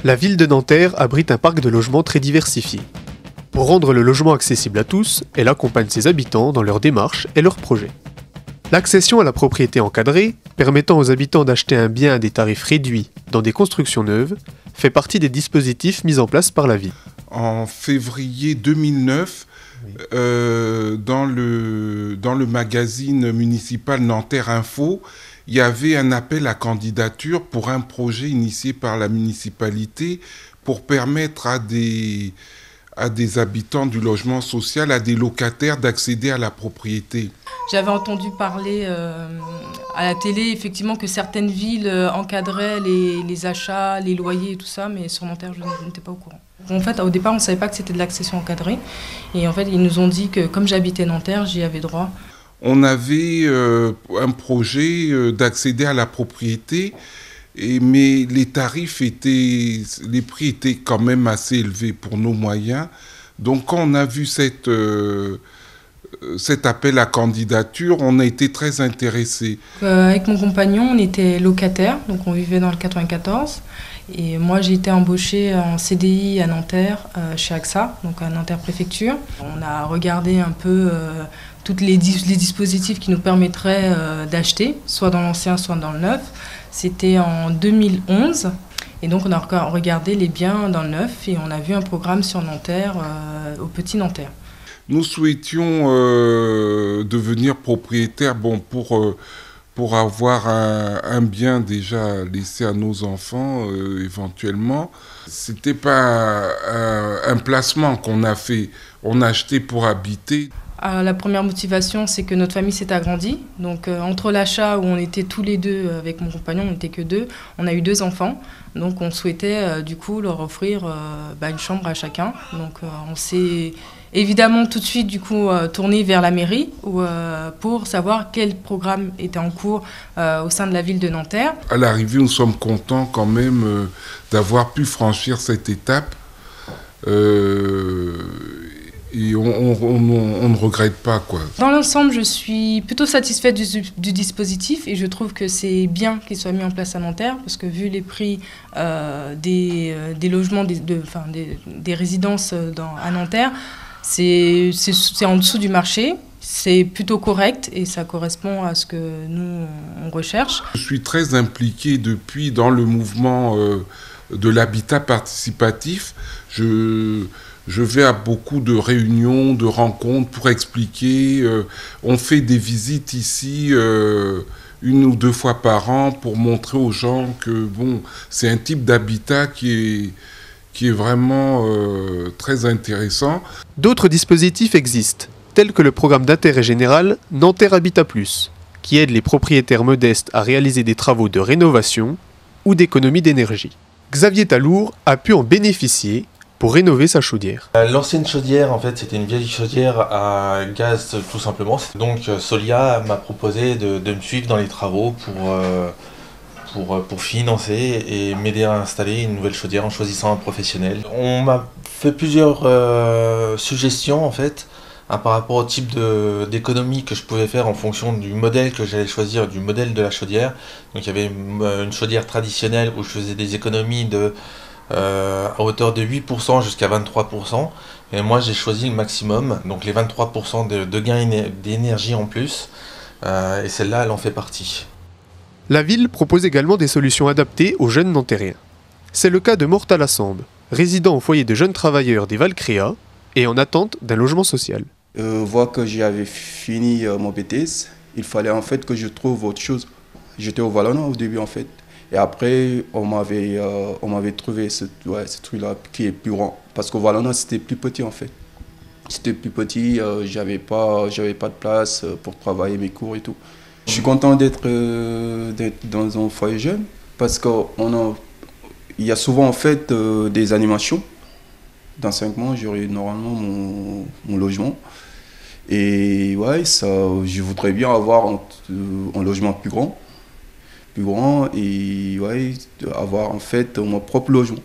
La ville de Nanterre abrite un parc de logements très diversifié. Pour rendre le logement accessible à tous, elle accompagne ses habitants dans leurs démarches et leurs projets. L'accession à la propriété encadrée, permettant aux habitants d'acheter un bien à des tarifs réduits dans des constructions neuves, fait partie des dispositifs mis en place par la ville. En février 2009, dans le magazine municipal Nanterre Info, il y avait un appel à candidature pour un projet initié par la municipalité pour permettre à des habitants du logement social, à des locataires d'accéder à la propriété. J'avais entendu parler à la télé, effectivement, que certaines villes encadraient les achats, les loyers et tout ça, mais sur Nanterre, je n'étais pas au courant. En fait, au départ, on ne savait pas que c'était de l'accession encadrée. Et en fait, ils nous ont dit que comme j'habitais Nanterre, j'y avais droit. On avait un projet d'accéder à la propriété, mais les prix étaient quand même assez élevés pour nos moyens. Donc quand on a vu cet appel à candidature, on a été très intéressés. Avec mon compagnon, on était locataires, donc on vivait dans le 94. Et moi, j'ai été embauchée en CDI à Nanterre, chez AXA, donc à Nanterre Préfecture. On a regardé un peu tous les dispositifs qui nous permettraient d'acheter, soit dans l'ancien, soit dans le neuf. C'était en 2011. Et donc, on a regardé les biens dans le neuf et on a vu un programme sur Nanterre, au Petit Nanterre. Nous souhaitions devenir propriétaires pour avoir un bien déjà laissé à nos enfants éventuellement. C'était pas un placement qu'on a fait, on a acheté pour habiter. La première motivation, c'est que notre famille s'est agrandie. Donc entre l'achat où on était tous les deux, avec mon compagnon, on n'était que deux, on a eu 2 enfants. Donc on souhaitait du coup leur offrir une chambre à chacun. Donc on s'est évidemment tout de suite du coup tourné vers la mairie pour savoir quel programme était en cours au sein de la ville de Nanterre. À l'arrivée, nous sommes contents quand même d'avoir pu franchir cette étape. Et on ne regrette pas, quoi. Dans l'ensemble, je suis plutôt satisfaite du dispositif et je trouve que c'est bien qu'il soit mis en place à Nanterre parce que vu les prix des logements, des résidences à Nanterre, c'est en dessous du marché. C'est plutôt correct et ça correspond à ce que nous, on recherche. Je suis très impliqué depuis dans le mouvement de l'habitat participatif. Je vais à beaucoup de réunions, de rencontres pour expliquer. On fait des visites ici 1 ou 2 fois par an pour montrer aux gens que c'est un type d'habitat qui est vraiment très intéressant. D'autres dispositifs existent, tels que le programme d'intérêt général Nanterre Habitat Plus, qui aide les propriétaires modestes à réaliser des travaux de rénovation ou d'économie d'énergie. Xavier Talour a pu en bénéficier pour rénover sa chaudière. L'ancienne chaudière, en fait, c'était une vieille chaudière à gaz, tout simplement. Donc Solia m'a proposé de me suivre dans les travaux pour financer et m'aider à installer une nouvelle chaudière en choisissant un professionnel. On m'a fait plusieurs suggestions, en fait, par rapport au type d'économie que je pouvais faire en fonction du modèle que j'allais choisir, du modèle de la chaudière. Donc il y avait une chaudière traditionnelle où je faisais des économies à hauteur de 8% jusqu'à 23%. Et moi, j'ai choisi le maximum, donc les 23% de gain d'énergie en plus. Et celle-là, elle en fait partie. La ville propose également des solutions adaptées aux jeunes Nantériens. C'est le cas de Morta Lassambe, résident au foyer de jeunes travailleurs des Valcréas et en attente d'un logement social. Voir que j'avais fini mon BTS, il fallait en fait que je trouve autre chose. J'étais au Valona au début en fait. Et après, on m'avait trouvé ce truc-là qui est plus grand. Parce qu'au Valona, c'était plus petit en fait. C'était plus petit, j'avais pas de place pour travailler mes cours et tout. Je suis content d'être dans un foyer jeune parce qu'il y a souvent en fait des animations. Dans 5 mois, j'aurai normalement mon logement. Et ouais, je voudrais bien avoir un logement plus grand et ouais, avoir en fait mon propre logement.